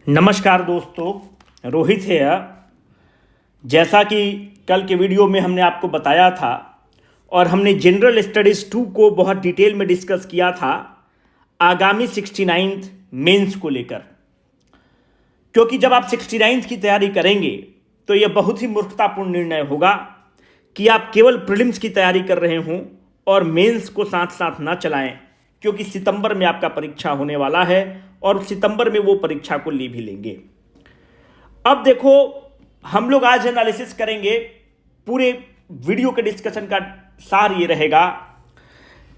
नमस्कार दोस्तों, रोहित है। जैसा कि कल के वीडियो में हमने आपको बताया था और हमने जनरल स्टडीज़ 2 को बहुत डिटेल में डिस्कस किया था आगामी 69th मेंस को लेकर। क्योंकि जब आप 69th की तैयारी करेंगे तो यह बहुत ही मूर्खतापूर्ण निर्णय होगा कि आप केवल प्रीलिम्स की तैयारी कर रहे हों और मेंस को साथ साथ ना चलाएं, क्योंकि सितंबर में आपका परीक्षा होने वाला है और सितंबर में वो परीक्षा को ले भी लेंगे। अब देखो, हम लोग आज एनालिसिस करेंगे। पूरे वीडियो के डिस्कशन का सार ये रहेगा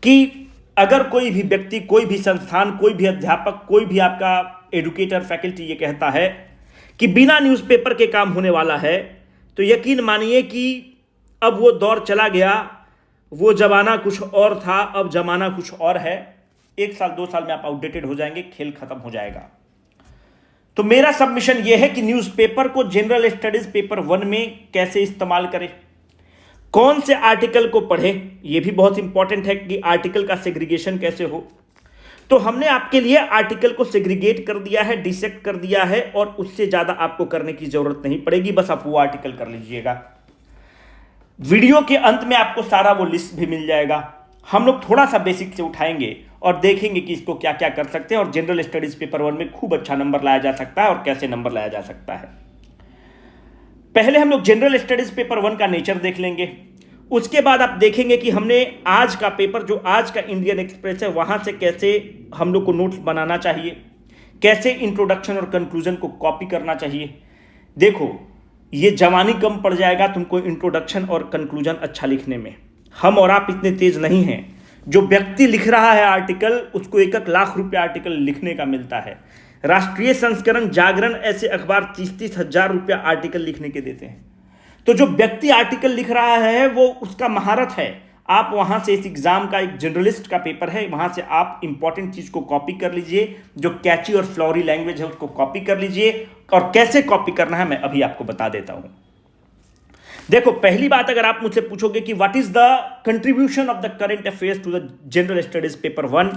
कि अगर कोई भी व्यक्ति, कोई भी संस्थान, कोई भी अध्यापक, कोई भी आपका एडुकेटर, फैकल्टी ये कहता है कि बिना न्यूज़पेपर के काम होने वाला है, तो यकीन मानिए कि अब वो दौर चला गया। वो जमाना कुछ और था, अब जमाना कुछ और है। 1 साल 2 साल में आप आउटडेटेड हो जाएंगे, खेल खत्म हो जाएगा। तो मेरा सबमिशन यह है कि न्यूज़पेपर को जनरल स्टडीज पेपर 1 में कैसे इस्तेमाल करें, कौन से आर्टिकल को पढ़ें। यह भी बहुत इंपॉर्टेंट है कि आर्टिकल का सेग्रीगेशन कैसे हो। तो हमने आपके लिए आर्टिकल को सेग्रीगेट कर दिया है, डिसेक्ट कर दिया है, और उससे ज्यादा आपको करने की जरूरत नहीं पड़ेगी। बस आप वो आर्टिकल कर लीजिएगा। वीडियो के अंत में आपको सारा वो लिस्ट भी मिल जाएगा। हम लोग थोड़ा सा बेसिक से उठाएंगे और देखेंगे कि इसको क्या क्या कर सकते हैं और जनरल स्टडीज पेपर 1 में खूब अच्छा नंबर लाया जा सकता है और कैसे नंबर लाया जा सकता है। पहले हम लोग जनरल स्टडीज पेपर 1 का नेचर देख लेंगे। उसके बाद आप देखेंगे कि हमने आज का पेपर, जो आज का इंडियन एक्सप्रेस है, वहां से कैसे हम लोग को नोट्स बनाना चाहिए, कैसे इंट्रोडक्शन और कंक्लूजन को कॉपी करना चाहिए। देखो, ये जवानी कम पड़ जाएगा तुमको इंट्रोडक्शन और कंक्लूजन अच्छा लिखने में। हम और आप इतने तेज नहीं हैं। जो व्यक्ति लिख रहा है आर्टिकल, उसको 1-1 लाख रुपए आर्टिकल लिखने का मिलता है। राष्ट्रीय संस्करण, जागरण, ऐसे अखबार 30-30 हजार रुपया आर्टिकल लिखने के देते हैं। तो जो व्यक्ति आर्टिकल लिख रहा है वो उसका महारत है। आप वहां से, इस एग्जाम का एक जर्नलिस्ट का पेपर है, वहां से आप इंपॉर्टेंट चीज को कॉपी कर लीजिए। जो कैची और फ्लोरी लैंग्वेज है उसको कॉपी कर लीजिए, और कैसे कॉपी करना है मैं अभी आपको बता देता हूं। देखो, पहली बात, अगर आप मुझसे पूछोगे कि what is the contribution of the current affairs to the general studies paper 1,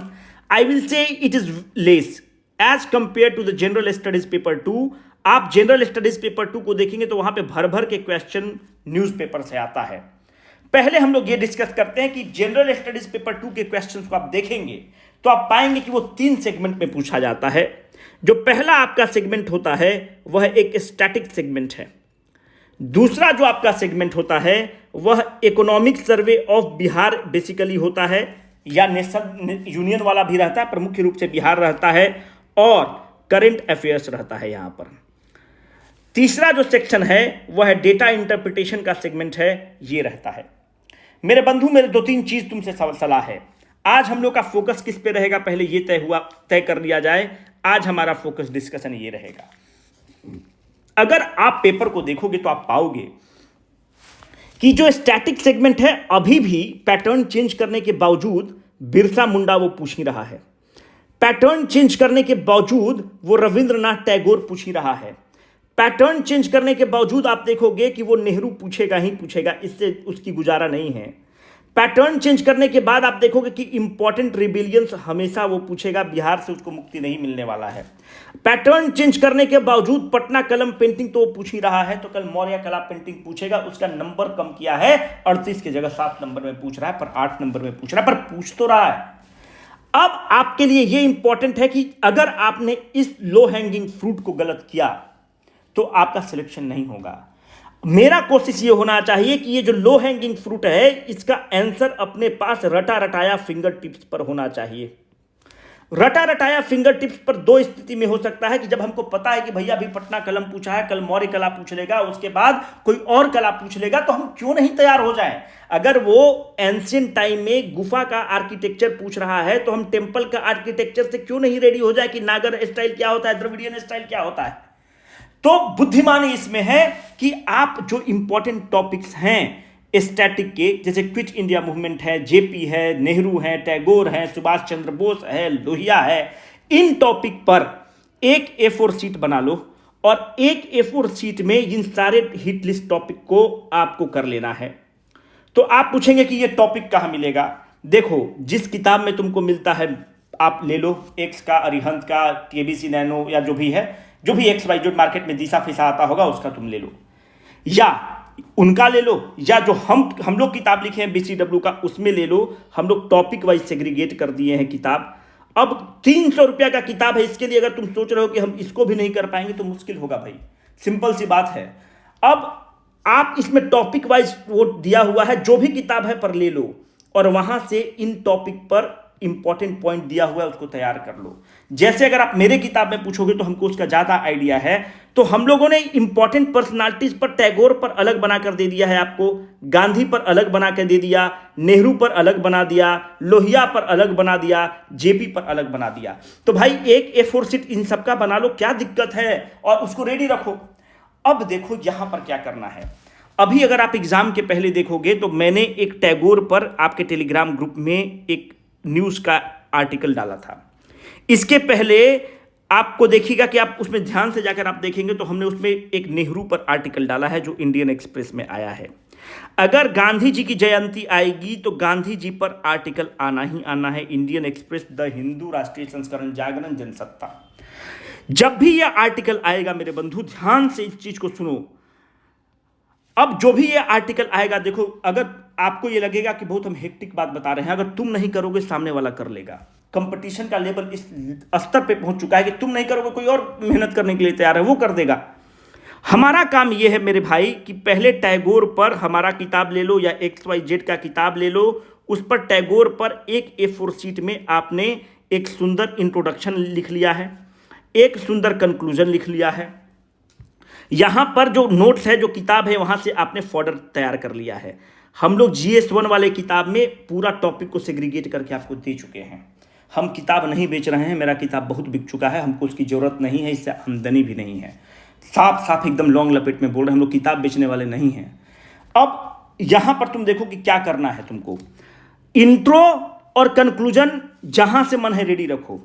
I will say it is less as compare to the general studies paper 2। आप जनरल स्टडीज पेपर 2 को देखेंगे तो वहां पे भर भर के क्वेश्चन न्यूज़पेपर से आता है। पहले हम लोग ये डिस्कस करते हैं कि जनरल स्टडीज पेपर 2 के क्वेश्चंस को आप देखेंगे तो आप पाएंगे कि वो 3 सेगमेंट में पूछा जाता है। जो पहला आपका सेगमेंट होता है वह एक स्टैटिक सेगमेंट है। दूसरा जो आपका सेगमेंट होता है वह economic survey of Bihar basically होता है, या नेशनल यूनियन वाला भी रहता है, पर मुख्य रूप से बिहार रहता है, और करंट अफेयर्स रहता है यहां पर। तीसरा जो सेक्शन है वह डेटा इंटरप्रिटेशन का सेगमेंट है, ये रहता है। मेरे बंधु, मेरे 2-3 चीज तुमसे सलाह है। आज हम लोग का फोकस किस पे रहेगा, पहले ये तय कर लिया जाए। आज हमारा फोकस डिस्कशन ये रहेगा। अगर आप पेपर को देखोगे तो आप पाओगे कि जो स्टैटिक सेगमेंट है, अभी भी पैटर्न चेंज करने के बावजूद बिरसा मुंडा वो पूछ ही रहा है। पैटर्न चेंज करने के बावजूद वो रविंद्रनाथ टैगोर पूछ ही रहा है। पैटर्न चेंज करने के बावजूद आप देखोगे कि वो नेहरू पूछेगा ही पूछेगा, इससे उसकी गुजारा नहीं है। पैटर्न चेंज करने के बाद आप देखोगे कि इंपॉर्टेंट रिबिलियंस हमेशा वो पूछेगा, बिहार से उसको मुक्ति नहीं मिलने वाला है। पैटर्न चेंज करने के बावजूद पटना कलम पेंटिंग तो वो पूछ ही रहा है, तो कल मौर्य कला पेंटिंग पूछेगा। उसका नंबर कम किया है, 38 की जगह 7 नंबर में पूछ रहा है, पर 8 नंबर में पूछ रहा है, पर पूछ तो रहा है। अब आपके लिए ये इंपॉर्टेंट है कि अगर आपने इस लो हैंगिंग फ्रूट को गलत किया तो आपका सिलेक्शन नहीं होगा। मेरा कोशिश ये होना चाहिए कि ये जो लो हैंगिंग फ्रूट है, इसका आंसर अपने पास रटा रटाया फिंगर टिप्स पर होना चाहिए। रटा रटाया फिंगर टिप्स पर 2 स्थिति में हो सकता है कि जब हमको पता है कि भैया अभी पटना कलम पूछा है, कल मौर्य कला पूछ लेगा, उसके बाद कोई और कला पूछ लेगा, तो हम क्यों नहीं तैयार हो जाएं। अगर वो एंशिएंट टाइम में गुफा का आर्किटेक्चर पूछ रहा है तो हम टेम्पल का आर्किटेक्चर से क्यों नहीं रेडी हो जाए कि नागर स्टाइल क्या होता है, द्रविडियन स्टाइल क्या होता है। तो बुद्धिमानी इसमें है कि आप जो इंपॉर्टेंट टॉपिक्स हैं स्टैटिक के, जैसे क्विट इंडिया मूवमेंट है, जेपी है, नेहरू है, टैगोर है, सुभाष चंद्र बोस है, लोहिया है, इन टॉपिक पर एक A4 शीट बना लो और एक A4 शीट में इन सारे हिट लिस्ट टॉपिक को आपको कर लेना है। तो आप पूछेंगे कि ये टॉपिक कहां मिलेगा। देखो, जिस किताब में तुमको मिलता है आप ले लो, एक्स का, अरिहंत का, केबीसी नैनो, या जो भी है, जो भी एक्स वाई जो मार्केट में दिशा फिसा आता होगा उसका तुम ले लो, या उनका ले लो, या जो हम लोग किताब लिखे हैं BCW का उसमें ले लो। हम लोग टॉपिक वाइज सेग्रीगेट कर दिए हैं किताब। अब 300 रुपया का किताब है, इसके लिए अगर तुम सोच रहे हो कि हम इसको भी नहीं कर पाएंगे तो मुश्किल होगा भाई, सिंपल सी बात है। अब आप इसमें टॉपिक वाइज वो दिया हुआ है, जो भी किताब है पर ले लो, और वहां से इन टॉपिक पर इंपॉर्टेंट पॉइंट दिया हुआ है उसको तैयार कर लो। जैसे अगर आप मेरे किताब में पूछोगे तो हमको उसका ज्यादा आइडिया है, तो हम लोगों ने इंपॉर्टेंट पर्सनालिटीज पर टैगोर पर अलग बनाकर दे दिया है आपको, गांधी पर अलग बना कर दे दिया, नेहरू पर अलग बना दिया, लोहिया पर अलग बना दिया, जेपी पर अलग बना दिया। तो भाई एक A4 शीट इन सबका बना लो, क्या दिक्कत है, और उसको रेडी रखो। अब देखो यहां पर क्या करना है। अभी अगर आप एग्जाम के पहले देखोगे तो मैंने एक टैगोर पर आपके टेलीग्राम ग्रुप में एक न्यूज का आर्टिकल डाला था। इसके पहले आपको देखिएगा कि आप उसमें ध्यान से जाकर आप देखेंगे तो हमने उसमें एक नेहरू पर आर्टिकल डाला है जो इंडियन एक्सप्रेस में आया है। अगर गांधी जी की जयंती आएगी तो गांधी जी पर आर्टिकल आना ही आना है। इंडियन एक्सप्रेस, द हिंदू, राष्ट्रीय संस्करण, जागरण, जनसत्ता, जब भी यह आर्टिकल आएगा मेरे बंधु ध्यान से इस चीज को सुनो। अब जो भी ये आर्टिकल आएगा, देखो अगर आपको ये लगेगा कि बहुत हम हेक्टिक बात बता रहे हैं, अगर तुम नहीं करोगे सामने वाला कर लेगा। कंपटीशन का लेवल इस स्तर पे पहुंच चुका है कि तुम नहीं करोगे कोई और मेहनत करने के लिए तैयार है, वो कर देगा। हमारा काम ये है मेरे भाई कि पहले टैगोर पर हमारा किताब ले लो या XYZ का किताब ले लो, उस पर टैगोर पर एक A4 शीट में आपने एक सुंदर इंट्रोडक्शन लिख लिया है, एक सुंदर कंक्लूजन लिख लिया है, यहां पर जो नोट्स है, जो किताब है, वहां से आपने फॉर्डर तैयार कर लिया है। हम लोग GS1 वाले किताब में पूरा टॉपिक को सेग्रीगेट करके आपको दे चुके हैं। हम किताब नहीं बेच रहे हैं, मेरा किताब बहुत बिक चुका है, हमको उसकी जरूरत नहीं है, इससे आमदनी भी नहीं है। साफ साफ एकदम लॉन्ग लपेट में बोल रहे हैं, हम लोग किताब बेचने वाले नहीं हैं। अब यहां पर तुम देखो कि क्या करना है तुमको। इंट्रो और कंक्लूजन जहां से मन है रेडी रखो।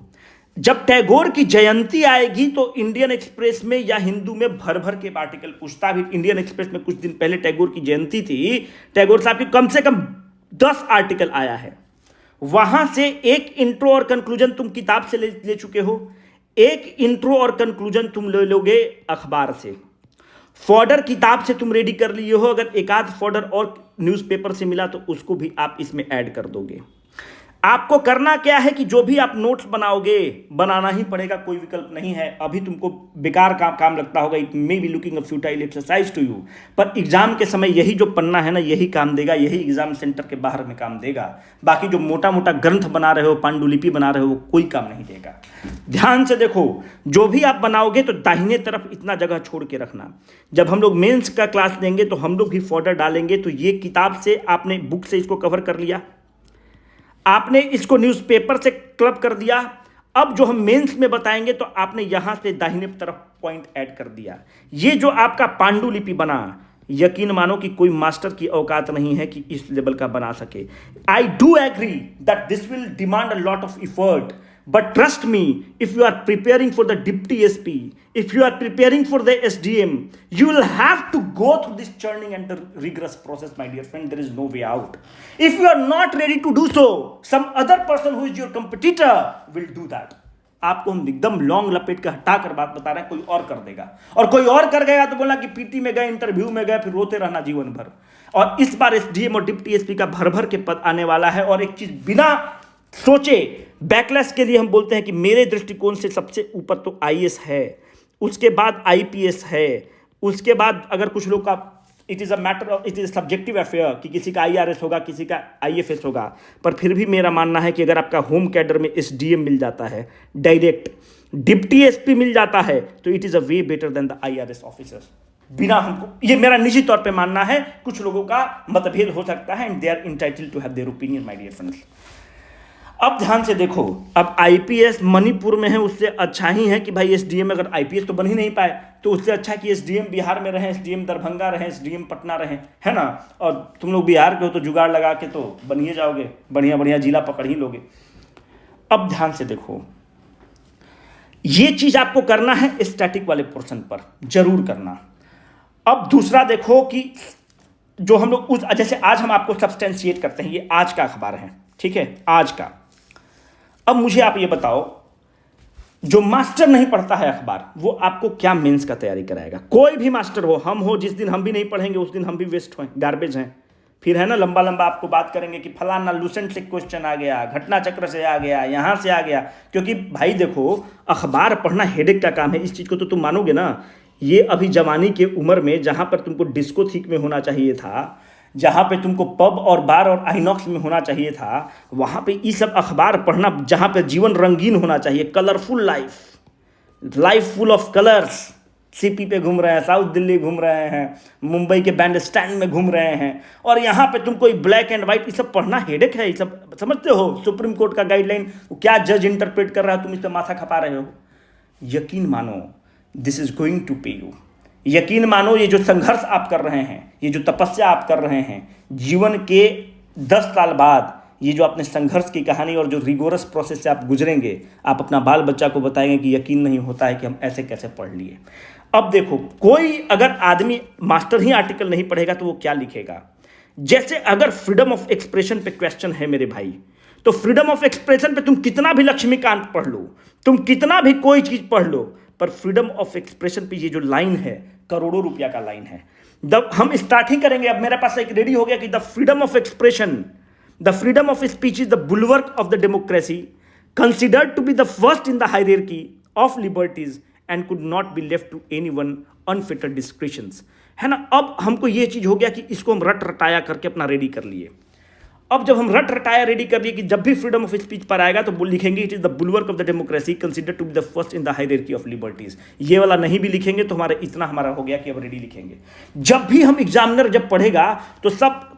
जब टैगोर की जयंती आएगी तो इंडियन एक्सप्रेस में या हिंदू में भर भर के आर्टिकल पूछता भी। इंडियन एक्सप्रेस में कुछ दिन पहले टैगोर की जयंती थी, टैगोर साहब की कम से कम 10 आर्टिकल आया है। वहां से एक इंट्रो और कंक्लूजन तुम किताब से ले चुके हो, एक इंट्रो और कंक्लूजन तुम ले लोगे अखबार से, फॉर्डर किताब से तुम रेडी कर लिए हो। अगर एक आध फॉर्डर और न्यूज़पेपर से मिला तो उसको भी आप इसमें ऐड कर दोगे। आपको करना क्या है कि जो भी आप नोट्स बनाओगे, बनाना ही पड़ेगा, कोई विकल्प नहीं है। अभी तुमको बेकार काम लगता होगा, it may be looking a futile exercise to you, पर एग्जाम के समय यही जो पन्ना है ना, यही काम देगा, यही एग्जाम सेंटर के बाहर में काम देगा। बाकी जो मोटा मोटा ग्रंथ बना रहे हो, पांडुलिपि बना रहे हो, वो कोई काम नहीं देगा। ध्यान से देखो, जो भी आप बनाओगे तो दाहिने तरफ इतना जगह छोड़ के रखना। जब हम लोग मेंस का क्लास देंगे तो हम लोग भी फॉर्डर डालेंगे। तो ये किताब से आपने बुक से इसको कवर कर लिया, आपने इसको न्यूज़पेपर से क्लब कर दिया। अब जो हम मेंस में बताएंगे तो आपने यहां से दाहिने तरफ पॉइंट ऐड कर दिया। ये जो आपका पांडुलिपि बना, यकीन मानो कि कोई मास्टर की औकात नहीं है कि इस लेवल का बना सके। I do agree that this will demand a lot of effort, but trust me, if you are preparing for the deputy SP, if you are preparing for the SDM, you will have to go through this churning and the rigorous process, my dear friend. There is no way out. If you are not ready to do so, some other person who is your competitor will do that. आपको हम एकदम long लपेट के हटा कर बात बता रहे हैं, कोई और कर देगा। और कोई और कर गया तो बोला कि पीटी में गए, इंटरव्यू में गए, फिर रोते रहना जीवन भर। और इस बार SDM और डिप्टी SP का भर भर के पद आने वाला है। और एक चीज बिना सोचे, बैकलेस के लिए हम बोलते हैं कि मेरे दृष्टिकोण से सबसे ऊपर तो IAS है, उसके बाद IPS है, उसके बाद अगर कुछ लोग का it is a matter of, it is subjective affair कि किसी का IRS होगा, किसी का IFS होगा। पर फिर भी मेरा मानना है कि अगर आपका होम कैडर में SDM मिल जाता है, डायरेक्ट डिप्टी SP मिल जाता है, तो it is a way better than the IRS officers. बिना हमको, ये मेरा निजी तौर पे मानना है, कुछ लोगों का मतभेद हो सकता है, and they are entitled to have their opinion, my dear friends. अब ध्यान से देखो, अब IPS मणिपुर में है, उससे अच्छा ही है कि भाई SDM, अगर IPS तो बन ही नहीं पाए तो उससे अच्छा कि SDM बिहार में रहे, SDM दरभंगा रहे, SDM पटना रहे, है ना। और तुम लोग बिहार के हो तो जुगाड़ लगा के तो बन ही जाओगे, बढ़िया बढ़िया जिला पकड़ ही लोगे। अब ध्यान से देखो, ये चीज आपको करना है स्टैटिक वाले पोर्शन पर, जरूर करना। अब दूसरा देखो कि जो हम लोग जैसे आज हम आपको सब्सटेंशिएट करते हैं, ये आज का अखबार है, ठीक है, आज का। अब मुझे आप ये बताओ, जो मास्टर नहीं पढ़ता है अखबार, वो आपको क्या मेंस का तैयारी कराएगा? कोई भी मास्टर हो, हम हो, जिस दिन हम भी नहीं पढ़ेंगे उस दिन हम भी वेस्ट हैं, गार्बेज हैं। फिर है ना, लंबा लंबा आपको बात करेंगे कि फलाना लूसेंट से क्वेश्चन आ गया, घटना चक्र से आ गया, यहाँ से आ गया। क्योंकि भाई देखो, अखबार पढ़ना हेडेक का काम है। इस चीज़ को तो तुम मानोगे ना। ये अभी जवानी के उम्र में जहाँ पर तुमको डिस्को थीक में होना चाहिए था, जहाँ पे तुमको पब और बार और आइनॉक्स में होना चाहिए था, वहाँ पे ये सब अखबार पढ़ना, जहाँ पे जीवन रंगीन होना चाहिए, colourful life full of colours. CP पे घूम रहे हैं, साउथ दिल्ली घूम रहे हैं, मुंबई के बैंड स्टैंड में घूम रहे हैं, और यहाँ पे तुम कोई ब्लैक एंड वाइट, ये सब पढ़ना हेडेक है। ये सब समझते हो, सुप्रीम कोर्ट का गाइडलाइन क्या जज इंटरप्रेट कर रहा है, तुम इस पर माथा खपा रहे हो। यकीन मानो, दिस इज गोइंग टू पे यू। यकीन मानो, ये जो संघर्ष आप कर रहे हैं, ये जो तपस्या आप कर रहे हैं, जीवन के 10 साल बाद ये जो आपने संघर्ष की कहानी और जो रिगोरस प्रोसेस से आप गुजरेंगे, आप अपना बाल बच्चा को बताएंगे कि यकीन नहीं होता है कि हम ऐसे कैसे पढ़ लिए। अब देखो, कोई अगर आदमी मास्टर ही आर्टिकल नहीं पढ़ेगा तो वो क्या लिखेगा? जैसे अगर फ्रीडम ऑफ एक्सप्रेशन पे क्वेश्चन है मेरे भाई, तो फ्रीडम ऑफ एक्सप्रेशन पे तुम कितना भी लक्ष्मीकांत पढ़ लो, तुम कितना भी कोई चीज पढ़ लो, पर फ्रीडम ऑफ एक्सप्रेशन पे ये जो लाइन है, करोड़ों रुपया का लाइन है। जब हम स्टार्ट ही करेंगे, अब मेरे पास एक रेडी हो गया कि the freedom of expression, the freedom of speech is the bulwark of the democracy, considered to be the first in the hierarchy of liberties and could not be left to anyone unfitted descriptions. है ना, अब हमको ये चीज हो गया कि इसको हम रट रटाया करके अपना रेडी कर लिए। अब जब हम रट रटाया रेडी कर लिए कि जब भी फ्रीडम ऑफ स्पीच पर आएगा तो लिखेंगे it is the bulwark of the democracy considered to be the first in the hierarchy of liberties. ये वाला नहीं भी लिखेंगे तो इतना हमारा हो गया कि अब रेडी लिखेंगे। जब भी हम एग्जामिनर जब पढ़ेगा तो सब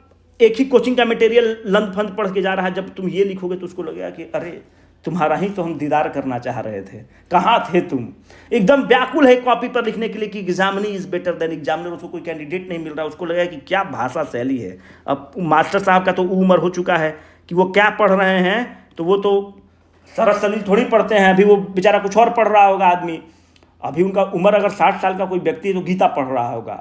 एक ही कोचिंग का मटेरियल लंद फंद पढ़ के जा रहा है, जब तुम ये लिखोगे तो उसको लगेगा कि अरे तुम्हारा ही तो हम दीदार करना चाह रहे थे, कहाँ थे तुम। एकदम व्याकुल है कॉपी पर लिखने के लिए कि examinee is better than examiner. उसको कोई कैंडिडेट नहीं मिल रहा, उसको लगेगा कि क्या भाषा शैली है। अब मास्टर साहब का तो उम्र हो चुका है कि वो क्या पढ़ रहे हैं, तो वो तो सरस सलील थोड़ी पढ़ते हैं। अभी वो बेचारा कुछ और पढ़ रहा होगा आदमी। अभी उनका उम्र अगर 60 साल का कोई व्यक्ति है तो गीता पढ़ रहा होगा,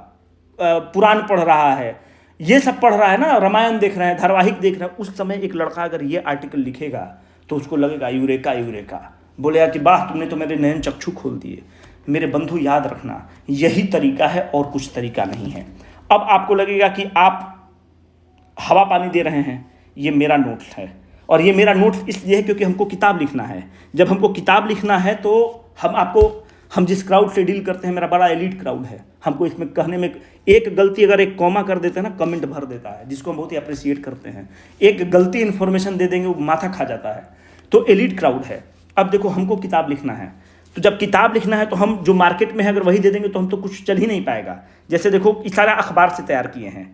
पुराण पढ़ रहा है, ये सब पढ़ रहा है ना, रामायण देख रहे हैं, धारावाहिक देख रहे हैं। उस समय एक लड़का अगर ये आर्टिकल लिखेगा तो उसको लगेगा यूरेका यूरेका, बोलेगा कि वाह तुमने तो मेरे नयन चक्षु खोल दिए। मेरे बंधु याद रखना, यही तरीका है और कुछ तरीका नहीं है। अब आपको लगेगा कि आप हवा पानी दे रहे हैं, ये मेरा नोट्स है, और ये मेरा नोट्स इसलिए है क्योंकि हमको किताब लिखना है। जब हमको किताब लिखना है तो हम जिस क्राउड से डील करते हैं, मेरा बड़ा एलीट क्राउड है। हमको इसमें कहने में एक गलती अगर एक कॉमा कर देते हैं ना, कमेंट भर देता है, जिसको हम बहुत ही अप्रिशिएट करते हैं। एक गलती इन्फॉर्मेशन दे देंगे, वो माथा खा जाता है। तो एलीट क्राउड है। अब देखो, हमको किताब लिखना है, तो जब किताब लिखना है तो हम जो मार्केट में है अगर वही दे देंगे तो हम तो कुछ चल ही नहीं पाएगा। जैसे देखो, इस सारा अखबार से तैयार किए हैं।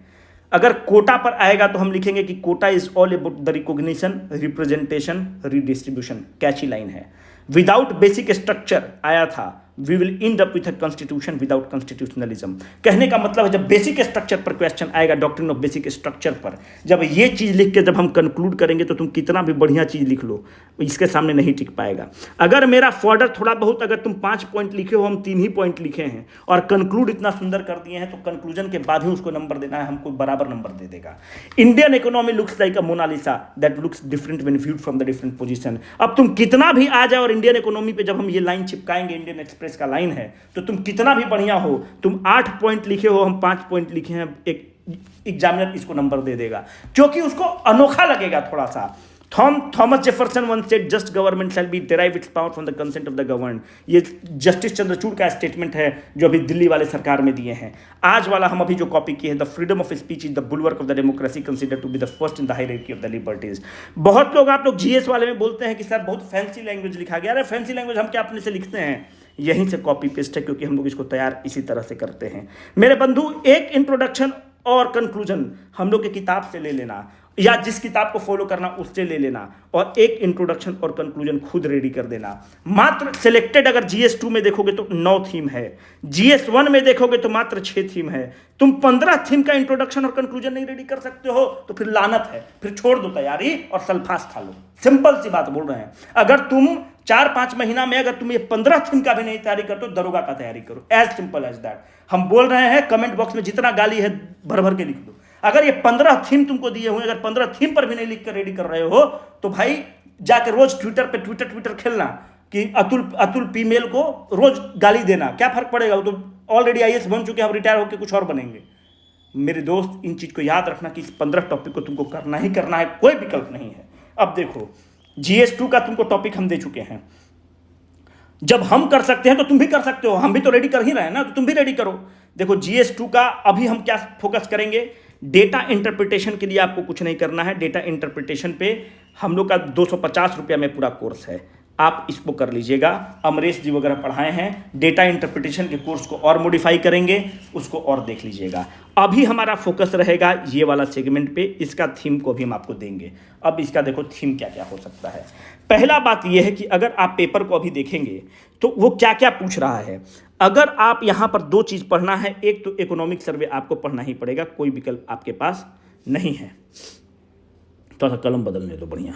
अगर कोटा पर आएगा तो हम लिखेंगे कि quota is all about the recognition, representation, redistribution. Catchy line है। विदाउट बेसिक स्ट्रक्चर आया था, we will end up with a constitution without constitutionalism. कहने का मतलब है, जब बेसिक स्ट्रक्चर पर क्वेश्चन आएगा, डॉक्ट्रिन ऑफ बेसिक स्ट्रक्चर पर, जब ये चीज़ लिख के जब हम कंक्लूड करेंगे तो तुम कितना भी बढ़िया चीज़ लिख लो, इसके सामने नहीं टिक पाएगा। अगर मेरा फॉर्डर थोड़ा बहुत, अगर तुम 5 पॉइंट लिखे हो, हम 3 ही पॉइंट लिखे हैं, और कंक्लूड इतना सुंदर कर दिए हैं, तो कंक्लूजन के बाद ही उसको नंबर देना है, हमको बराबर नंबर दे देगा। Indian economy looks like a Mona Lisa that looks different when viewed from the different position. अब तुम कितना भी आ जाओ और इंडियन इकोनॉमी पे जब हम ये लाइन चिपकाएंगे, इंडियन एक्सप्रेस का लाइन है, तो तुम कितना भी बढ़िया हो, तुम 8 पॉइंट लिखे हो, हम 5 पॉइंट लिखे हैं, एक एग्जामिनर इसको नंबर दे देगा, क्योंकि उसको अनोखा लगेगा थोड़ा सा। Thomas Jefferson once said just government shall be derive its power from the consent of the govern. ये जस्टिस चंद्रचूड़ का स्टेटमेंट है जो अभी दिल्ली वाले सरकार में दिए हैं। आज वाला हम अभी जो कॉपी किए हैं, the freedom of speech is the bulwark of the democracy considered to be the first in the hierarchy of the liberties. बहुत लोग, आप लोग जीएस वाले में बोलते हैं कि सर बहुत फैंसी लैंग्वेज लिखा गया। अरे फैंसी लैंग्वेज हम क्या अपने से लिखते हैं, यहीं से कॉपी पेस्ट है, क्योंकि हम लोग इसको तैयार इसी तरह से करते हैं। मेरे बंधु, एक इंट्रोडक्शन और कंक्लूजन हम लोग की किताब से ले लेना, या जिस किताब को फॉलो करना उससे ले लेना, और एक इंट्रोडक्शन और कंक्लूजन खुद रेडी कर देना। मात्र सिलेक्टेड, अगर GS2 में देखोगे तो 9 थीम है, GS1 में देखोगे तो मात्र 6 थीम है। तुम 15 थीम का इंट्रोडक्शन और कंक्लूजन नहीं रेडी कर सकते हो तो फिर लानत है, फिर छोड़ दो तैयारी और सल्फास खा लो। सिंपल सी बात बोल रहे हैं। अगर तुम 4-5 महीना में अगर तुम ये 15 थीम का भी नहीं तैयारी करते हो, दरोगा का तैयारी करो। As simple as that. हम बोल रहे हैं, कमेंट बॉक्स में जितना गाली है भर भर के लिख दो। अगर ये 15 थीम तुमको दिए हुए, अगर 15 थीम पर भी नहीं लिख कर रेडी कर रहे हो, तो भाई जाकर रोज ट्विटर खेलना कि अतुल फीमेल को रोज गाली देना, क्या फर्क पड़ेगा? वो तो ऑलरेडी आईएएस बन चुके हैं, अब रिटायर होकर कुछ और बनेंगे। मेरे दोस्त, इन चीज को याद रखना कि इस 15 टॉपिक को तुमको करना ही करना है, कोई विकल्प नहीं है। अब देखो, GS2 का तुमको टॉपिक हम दे चुके हैं। जब हम कर सकते हैं तो तुम भी कर सकते हो, हम भी तो रेडी कर ही रहे हैं ना, तो तुम भी रेडी करो। देखो, GS2 का अभी हम क्या फोकस करेंगे? डेटा इंटरप्रिटेशन के लिए आपको कुछ नहीं करना है। डेटा इंटरप्रिटेशन पे हम लोग का 250 रुपया में पूरा कोर्स है, आप इसको कर लीजिएगा। अमरेश जी वगैरह पढ़ाए हैं। डेटा इंटरप्रिटेशन के कोर्स को और मॉडिफाई करेंगे, उसको और देख लीजिएगा। अभी हमारा फोकस रहेगा ये वाला सेगमेंट पे, इसका थीम को भी हम आपको देंगे। अब इसका देखो थीम क्या क्या हो सकता है। पहला बात यह है कि अगर आप पेपर को अभी देखेंगे तो वो क्या क्या पूछ रहा है। अगर आप यहाँ पर दो चीज़ पढ़ना है, एक तो इकोनॉमिक सर्वे आपको पढ़ना ही पड़ेगा, कोई विकल्प आपके पास नहीं है। तो कलम बदलने दो, बढ़िया।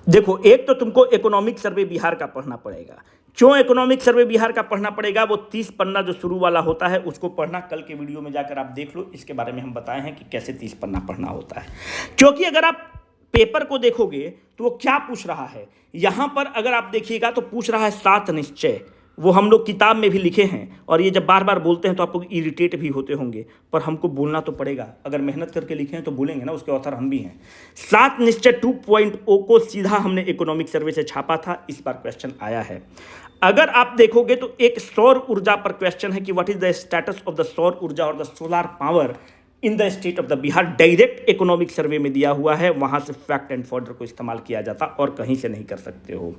देखो, एक तो तुमको इकोनॉमिक सर्वे बिहार का पढ़ना पड़ेगा। क्यों इकोनॉमिक सर्वे बिहार का पढ़ना पड़ेगा? वो 30 पन्ना जो शुरू वाला होता है उसको पढ़ना, कल के वीडियो में जाकर आप देख लो, इसके बारे में हम बताए हैं कि कैसे 30 पन्ना पढ़ना होता है। क्योंकि अगर आप पेपर को देखोगे तो वो क्या पूछ रहा है, यहां पर अगर आप देखिएगा तो पूछ रहा है 7 निश्चय। वो हम लोग किताब में भी लिखे हैं, और ये जब बार बार बोलते हैं तो आप लोग इरिटेट भी होते होंगे, पर हमको बोलना तो पड़ेगा। अगर मेहनत करके लिखे हैं तो बोलेंगे ना, उसके ऑथर हम भी हैं। 7 निश्चय 2.0 को सीधा हमने इकोनॉमिक सर्वे से छापा था, इस बार क्वेश्चन आया है। अगर आप देखोगे तो एक सौर ऊर्जा पर क्वेश्चन है कि what is the status of the सौर ऊर्जा और the solar power in the state of the Bihar. Direct economic survey में दिया हुआ है, वहां से फैक्ट एंड फॉर्डर को इस्तेमाल किया जाता और कहीं से नहीं कर सकते हो।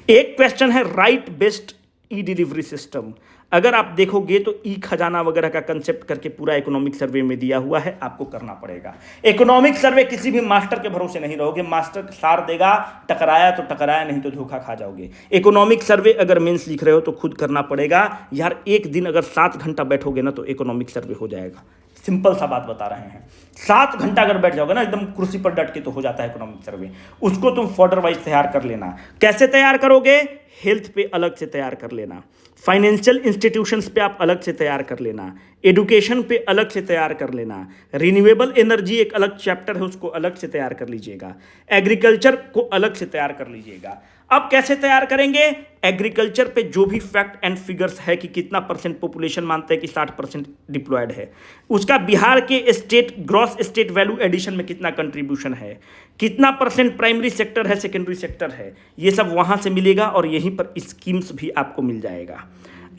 एक क्वेश्चन है राइट बेस्ड ई डिलीवरी सिस्टम। अगर आप देखोगे तो ई खजाना वगैरह का कंसेप्ट करके पूरा इकोनॉमिक सर्वे में दिया हुआ है, आपको करना पड़ेगा। इकोनॉमिक सर्वे किसी भी मास्टर के भरोसे नहीं रहोगे, मास्टर सार देगा, टकराया तो टकराया, नहीं तो धोखा खा जाओगे। इकोनॉमिक सर्वे अगर मेंस लिख रहे हो तो खुद करना पड़ेगा यार। एक दिन अगर 7 घंटा बैठोगे ना तो इकोनॉमिक सर्वे हो जाएगा। सिंपल सा बात बता रहे हैं, 7 घंटा अगर बैठ जाओगे ना एकदम कुर्सी पर डट के तो हो जाता है इकोनॉमिक सर्वे। उसको तुम फॉर्डर वाइज तैयार कर लेना। कैसे तैयार करोगे? हेल्थ पे अलग से तैयार कर लेना, फाइनेंशियल इंस्टीट्यूशंस पे आप अलग से तैयार कर लेना, एडुकेशन पे अलग से तैयार कर लेना, रिन्यूएबल एनर्जी एक अलग चैप्टर है उसको अलग से तैयार कर लीजिएगा, एग्रीकल्चर को अलग से तैयार कर लीजिएगा। अब कैसे तैयार करेंगे? एग्रीकल्चर पे जो भी फैक्ट एंड फिगर्स है कि कितना % पॉपुलेशन मानते हैं कि 60% डिप्लॉयड है, उसका बिहार के state gross state value addition में कितना कंट्रीब्यूशन है, कितना % प्राइमरी सेक्टर है, सेकेंडरी सेक्टर है, ये सब वहां से मिलेगा। और यहीं पर स्कीम्स भी आपको मिल जाएगा,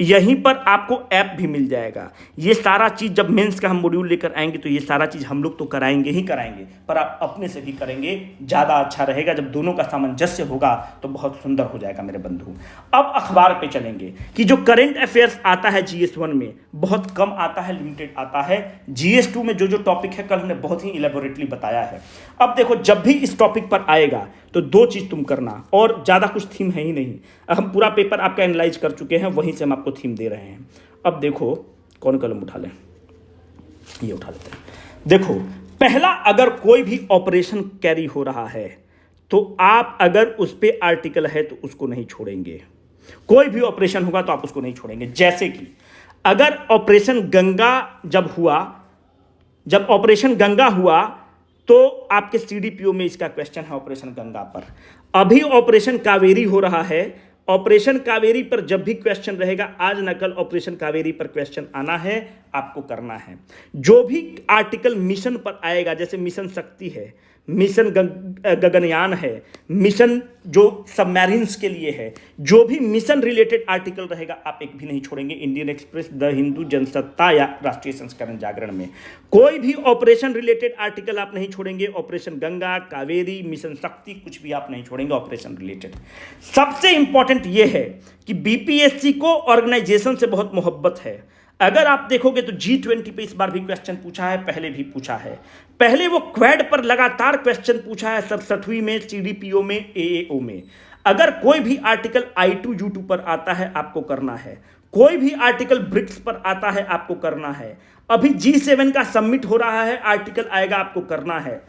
यहीं पर आपको ऐप भी मिल जाएगा। ये सारा चीज़ जब मेंस का हम मॉड्यूल लेकर आएंगे तो ये सारा चीज़ हम लोग तो कराएंगे ही कराएंगे, पर आप अपने से भी करेंगे, ज़्यादा अच्छा रहेगा। जब दोनों का सामंजस्य होगा तो बहुत सुंदर हो जाएगा मेरे बंधु। अब अखबार पे चलेंगे कि जो करंट अफेयर्स आता है GS1 में बहुत कम आता है, लिमिटेड आता है। GS2 में जो जो टॉपिक है कल हमने बहुत ही इलेबोरेटली बताया है। अब देखो, जब भी इस टॉपिक पर आएगा तो 2 चीज़ तुम करना, और ज़्यादा कुछ थीम है ही नहीं। हम पूरा पेपर आपका एनालाइज कर चुके हैं, वहीं से हम आपको थीम दे रहे हैं। अब देखो, कौन कलम उठा लें? ये उठा लेते हैं। देखो, पहला, अगर कोई भी ऑपरेशन कैरी हो रहा है तो आप अगर उस पर आर्टिकल है तो उसको नहीं छोड़ेंगे। कोई भी ऑपरेशन होगा तो आप उसको नहीं छोड़ेंगे। जैसे कि अगर ऑपरेशन गंगा जब ऑपरेशन गंगा हुआ तो आपके CDPO में इसका क्वेश्चन है ऑपरेशन गंगा पर। अभी ऑपरेशन कावेरी हो रहा है, ऑपरेशन कावेरी पर जब भी क्वेश्चन रहेगा, आज न कल ऑपरेशन कावेरी पर क्वेश्चन आना है, आपको करना है। जो भी आर्टिकल मिशन पर आएगा, जैसे मिशन शक्ति है, मिशन गगनयान है, मिशन जो सबमरीन्स के लिए है, जो भी मिशन रिलेटेड आर्टिकल रहेगा आप एक भी नहीं छोड़ेंगे। Indian express, the Hindu, Jansatta या राष्ट्रीय संस्करण जागरण में कोई भी ऑपरेशन रिलेटेड आर्टिकल आप नहीं छोड़ेंगे। ऑपरेशन गंगा, कावेरी, मिशन शक्ति, कुछ भी आप नहीं छोड़ेंगे ऑपरेशन रिलेटेड। सबसे इंपॉर्टेंट यह है कि BPSC को ऑर्गेनाइजेशन से बहुत मोहब्बत है। अगर आप देखोगे तो G20 पे इस बार भी क्वेश्चन पूछा है, पहले भी पूछा है। पहले वो क्वेड पर लगातार क्वेश्चन पूछा है, 67वीं में, CDPO में, AAO में। अगर कोई भी आर्टिकल I2 U2 पर आता है आपको करना है, कोई भी आर्टिकल ब्रिक्स पर आता है आपको करना है। अभी G7 का सबमिट हो रहा है, आर्टिकल आएगा आपको करना है।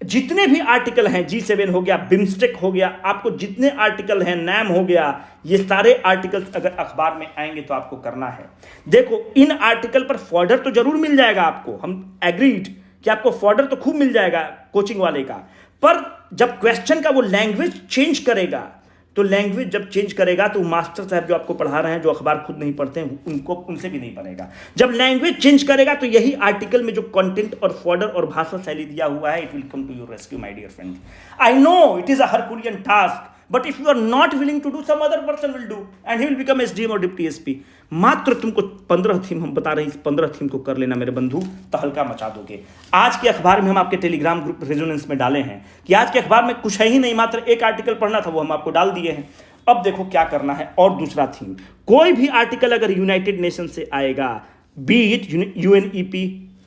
जितने भी आर्टिकल हैं, G7 हो गया, बिम्स्टेक हो गया, आपको जितने आर्टिकल हैं, नैम हो गया, ये सारे आर्टिकल्स अगर अखबार में आएंगे तो आपको करना है। देखो, इन आर्टिकल पर फॉर्डर तो जरूर मिल जाएगा आपको, हम एग्रीड कि आपको फॉर्डर तो खूब मिल जाएगा कोचिंग वाले का, पर जब क्वेश्चन का वो लैंग्वेज चेंज करेगा, तो लैंग्वेज जब चेंज करेगा तो मास्टर साहब जो आपको पढ़ा रहे हैं, जो अखबार खुद नहीं पढ़ते हैं, उनको उनसे भी नहीं पढ़ेगा। जब लैंग्वेज चेंज करेगा तो यही आर्टिकल में जो कंटेंट और फॉर्डर और भाषा शैली दिया हुआ है, it will come to your rescue my dear friends. I know it is a Herculean task, but if you are not willing to do, some other person will do and he will become SDM और deputy SP. मात्र तुमको 15 theme हम बता रहे हैं, इस 15 theme को कर लेना मेरे बंधु, तहलका मचा दोगे। आज के अखबार में हम आपके टेलीग्राम ग्रुप रेजोनेंस में डाले हैं कि आज के अखबार में कुछ है ही नहीं, मात्र एक आर्टिकल पढ़ना था, वो हम आपको डाल दिए हैं। अब देखो क्या करना है। और दूसरा थीम, कोई भी आर्टिकल अगर यूनाइटेड नेशन से आएगा, be it UNEP,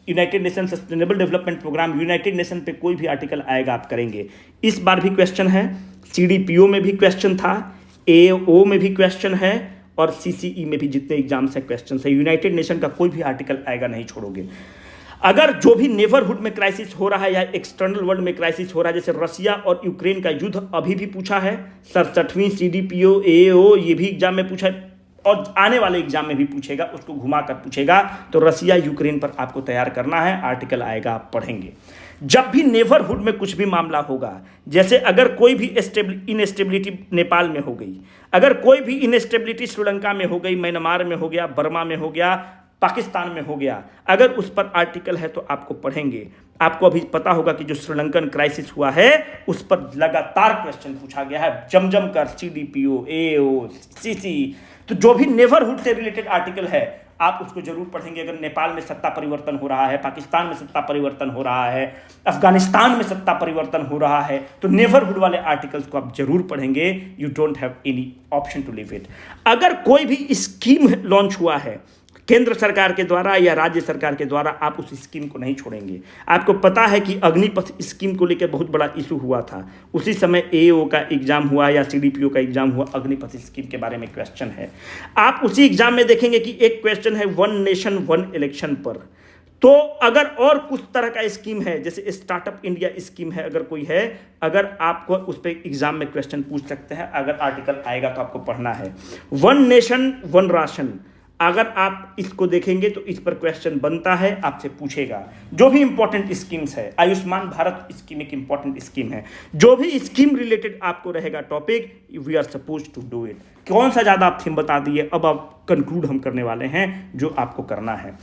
united nation sustainable development programme, united nation पे कोई भी आर्टिकल आएगा आप करेंगे। इस बार भी क्वेश्चन है, सीडीपीओ में भी क्वेश्चन था, एओ में भी क्वेश्चन है, और सीसीई में भी जितने एग्जाम्स हैं क्वेश्चन है। यूनाइटेड नेशन का कोई भी आर्टिकल आएगा नहीं छोड़ोगे। अगर जो भी नेबरहुड में क्राइसिस हो रहा है या एक्सटर्नल वर्ल्ड में क्राइसिस हो रहा है, जैसे रसिया और यूक्रेन का युद्ध अभी भी पूछा है, 67वीं सीडीपीओ एओ ये भी एग्जाम में पूछा है और आने वाले एग्जाम में भी पूछेगा, उसको घुमा कर पूछेगा। तो रसिया यूक्रेन पर आपको तैयार करना है, आर्टिकल आएगा आप पढ़ेंगे। जब भी नेबरहुड में कुछ भी मामला होगा, जैसे अगर कोई भी इनस्टेबिलिटी नेपाल में हो गई, अगर कोई भी इनस्टेबिलिटी श्रीलंका में हो गई, म्यांमार में हो गया, बर्मा में हो गया, पाकिस्तान में हो गया, अगर उस पर आर्टिकल है तो आपको पढ़ेंगे। आपको अभी पता होगा कि जो श्रीलंकन क्राइसिस हुआ है उस पर लगातार क्वेश्चन पूछा गया है, जमजम कर, सीडीपीओ, एओ, सीसी। तो जो भी नेबरहुड से रिलेटेड आर्टिकल है आप उसको जरूर पढ़ेंगे। अगर नेपाल में सत्ता परिवर्तन हो रहा है, पाकिस्तान में सत्ता परिवर्तन हो रहा है, अफगानिस्तान में सत्ता परिवर्तन हो रहा है, तो नेबरहुड वाले आर्टिकल्स को आप जरूर पढ़ेंगे। You don't have any option to leave it. अगर कोई भी स्कीम लॉन्च हुआ है केंद्र सरकार के द्वारा या राज्य सरकार के द्वारा, आप उस स्कीम को नहीं छोड़ेंगे। आपको पता है कि अग्निपथ स्कीम को लेकर बहुत बड़ा इशू हुआ था, उसी समय एओ का एग्जाम हुआ या सीडीपीओ का एग्जाम हुआ, अग्निपथ स्कीम के बारे में क्वेश्चन है। आप उसी एग्जाम में देखेंगे कि एक क्वेश्चन है वन नेशन वन इलेक्शन पर। तो अगर और कुछ तरह का स्कीम है, जैसे स्टार्टअप इंडिया स्कीम है, अगर कोई है, अगर आपको उस पर एग्जाम में क्वेश्चन पूछ सकते हैं, अगर आर्टिकल आएगा तो आपको पढ़ना है। वन नेशन वन राशन, अगर आप इसको देखेंगे तो इस पर क्वेश्चन बनता है, आपसे पूछेगा। जो भी इंपॉर्टेंट स्कीम्स है, आयुष्मान भारत स्कीम एक इंपॉर्टेंट स्कीम है, जो भी स्कीम रिलेटेड आपको रहेगा topic, we are suppose to do it. कौन सा ज़्यादा आप थीम बता दिए, अब आप कंक्लूड हम करने वाले हैं जो आपको करना है।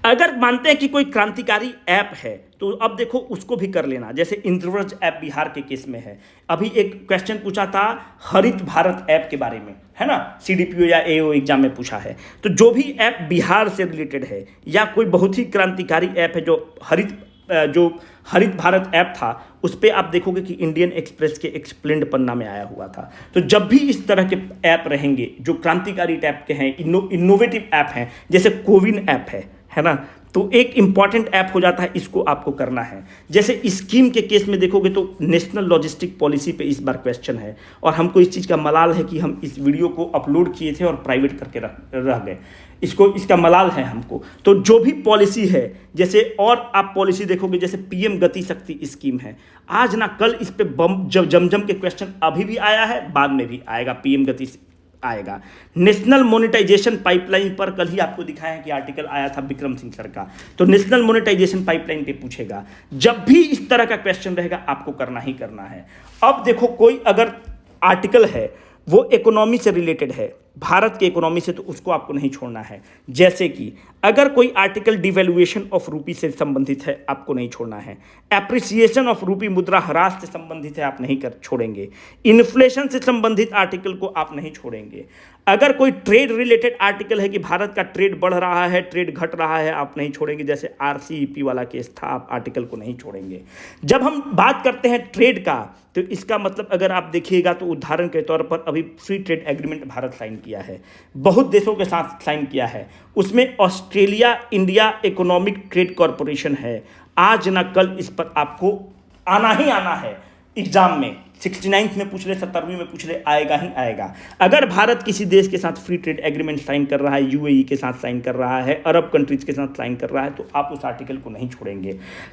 अगर मानते हैं कि कोई क्रांतिकारी ऐप है तो अब देखो उसको भी कर लेना। जैसे इंद्रव्रज ऐप बिहार के केस में है, अभी एक क्वेश्चन पूछा था हरित भारत ऐप के बारे में, है ना, सीडीपीओ या एओ एग्जाम में पूछा है। तो जो भी ऐप बिहार से रिलेटेड है या कोई बहुत ही क्रांतिकारी ऐप है, जो हरित भारत ऐप था, उस पर आप देखोगे कि इंडियन एक्सप्रेस के एक्सप्लेन्ड पन्ना में आया हुआ था। तो जब भी इस तरह के ऐप रहेंगे जो क्रांतिकारी टाइप के हैं, इनोवेटिव ऐप हैं, जैसे कोविन ऐप है ना, तो एक इंपॉर्टेंट ऐप हो जाता है, इसको आपको करना है। जैसे स्कीम के केस में देखोगे तो नेशनल लॉजिस्टिक पॉलिसी पे इस बार क्वेश्चन है, और हमको इस चीज़ का मलाल है कि हम इस वीडियो को अपलोड किए थे और प्राइवेट करके रह गए, इसका मलाल है हमको। तो जो भी पॉलिसी है, जैसे और आप पॉलिसी देखोगे, जैसे पीएम गति शक्ति स्कीम है, आज ना कल इस पे जमजम के क्वेश्चन अभी भी आया है, बाद में भी आएगा, पीएम गति आएगा। नेशनल मोनेटाइजेशन पाइपलाइन पर कल ही आपको दिखाया कि आर्टिकल आया था विक्रम सिंह सर का, तो नेशनल मोनेटाइजेशन पाइपलाइन पे पूछेगा। जब भी इस तरह का क्वेश्चन रहेगा आपको करना ही करना है। अब देखो कोई अगर आर्टिकल है वो इकोनॉमी से रिलेटेड है, भारत के इकोनॉमी से, तो उसको आपको नहीं छोड़ना है। जैसे कि अगर कोई आर्टिकल डिवैल्यूएशन ऑफ रूपी से संबंधित है, आपको नहीं छोड़ना है। एप्रिसिएशन ऑफ रूपी मुद्रा ह्रास से संबंधित है, आप नहीं छोड़ेंगे। इन्फ्लेशन से संबंधित आर्टिकल को आप नहीं छोड़ेंगे। अगर कोई ट्रेड रिलेटेड आर्टिकल है कि भारत का ट्रेड बढ़ रहा है, ट्रेड घट रहा है, आप नहीं छोड़ेंगे। जैसे आरसीईपी वाला केस था, आप आर्टिकल को नहीं छोड़ेंगे। जब हम बात करते हैं ट्रेड का, तो इसका मतलब अगर आप देखिएगा तो उदाहरण के तौर पर अभी free trade agreement Bharat sign किया है, बहुत देशों के साथ साइन किया है, उसमें Australia India economic trade corporation है। आज ना कल इस पर आपको आना ही आना है एग्जाम में, 69th में पूछ ले, 70वीं में पूछ ले, आएगा ही आएगा। अगर भारत किसी देश के साथ फ्री ट्रेड एग्रीमेंट साइन कर रहा है, यूएई के साथ साइन कर रहा है, अरब कंट्रीज के साथ साइन कर रहा है, तो आप उस आर्टिकल को नहीं छोड़ेंगे।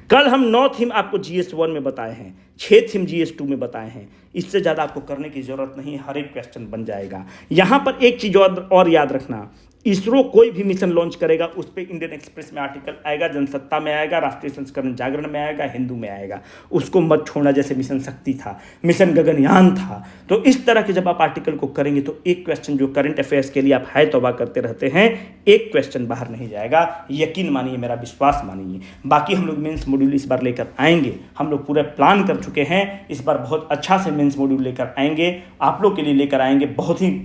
कल हम 9 थीम आपको GS1 में बताए हैं, 6 थीम GS2 में बताए हैं। इससे ज़्यादा आपको करने की ज़रूरत नहीं, हर एक क्वेश्चन बन जाएगा। यहाँ पर एक चीज़ और याद रखना, इसरो कोई भी मिशन लॉन्च करेगा उस पर इंडियन एक्सप्रेस में आर्टिकल आएगा, जनसत्ता में आएगा, राष्ट्रीय संस्करण जागरण में आएगा, हिंदू में आएगा। उसको मत छोड़ना, जैसे मिशन शक्ति था, मिशन गगनयान था। तो इस तरह के जब आप आर्टिकल को करेंगे तो एक क्वेश्चन जो करंट अफेयर्स के लिए आप हाय तौबा करते रहते हैं, एक क्वेश्चन बाहर नहीं जाएगा, यकीन मानिए, मेरा विश्वास मानिए। बाकी हम लोग मेंस मॉड्यूल इस बार लेकर आएंगे, हम लोग पूरे प्लान कर चुके हैं, इस बार बहुत अच्छा से मेंस मॉड्यूल लेकर आएंगे, आप लोग के लिए लेकर आएंगे, बहुत ही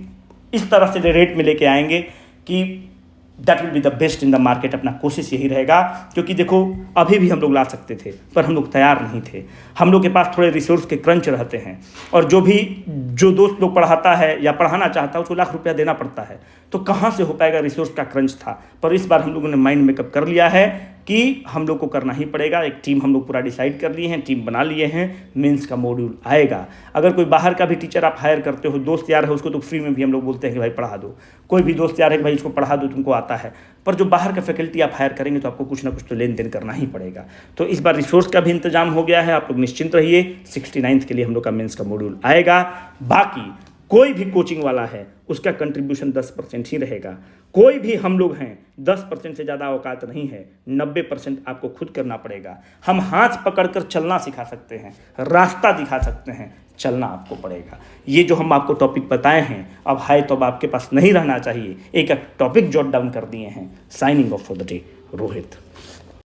इस तरह से रेट में लेके आएंगे कि that will be the best in the market. अपना कोशिश यही रहेगा, क्योंकि देखो अभी भी हम लोग ला सकते थे पर हम लोग तैयार नहीं थे, हम लोग के पास थोड़े रिसोर्स के क्रंच रहते हैं, और जो दोस्त लोग पढ़ाता है या पढ़ाना चाहता है उसको लाख रुपया देना पड़ता है, तो कहाँ से हो पाएगा, रिसोर्स का क्रंच था। पर इस बार हम लोगों ने माइंड मेकअप कर लिया है कि हम लोग को करना ही पड़ेगा। एक टीम हम लोग पूरा डिसाइड कर लिए हैं, टीम बना लिए हैं, मेंस का मॉड्यूल आएगा। अगर कोई बाहर का भी टीचर आप हायर करते हो, दोस्त यार है उसको तो फ्री में भी हम लोग बोलते हैं कि भाई पढ़ा दो, कोई भी दोस्त यार है कि भाई इसको पढ़ा दो, तुमको आता है। पर जो बाहर का फैकल्टी आप हायर करेंगे तो आपको कुछ ना कुछ तो लेन देन करना ही पड़ेगा। तो इस बार रिसोर्स का भी इंतजाम हो गया है, आप लोग निश्चिंत रहिए। 69th के लिए हम लोग का मेंस का मॉड्यूल आएगा। बाकी कोई भी कोचिंग वाला है उसका कंट्रीब्यूशन 10% ही रहेगा। कोई भी हम लोग हैं 10% से ज़्यादा औकात नहीं है, 90% आपको खुद करना पड़ेगा। हम हाथ पकड़कर चलना सिखा सकते हैं, रास्ता दिखा सकते हैं, चलना आपको पड़ेगा। ये जो हम आपको टॉपिक बताए हैं अब हाय तो अब आपके पास नहीं रहना चाहिए, एक एक टॉपिक जॉट डाउन कर दिए हैं। Signing off for the day, Rohit.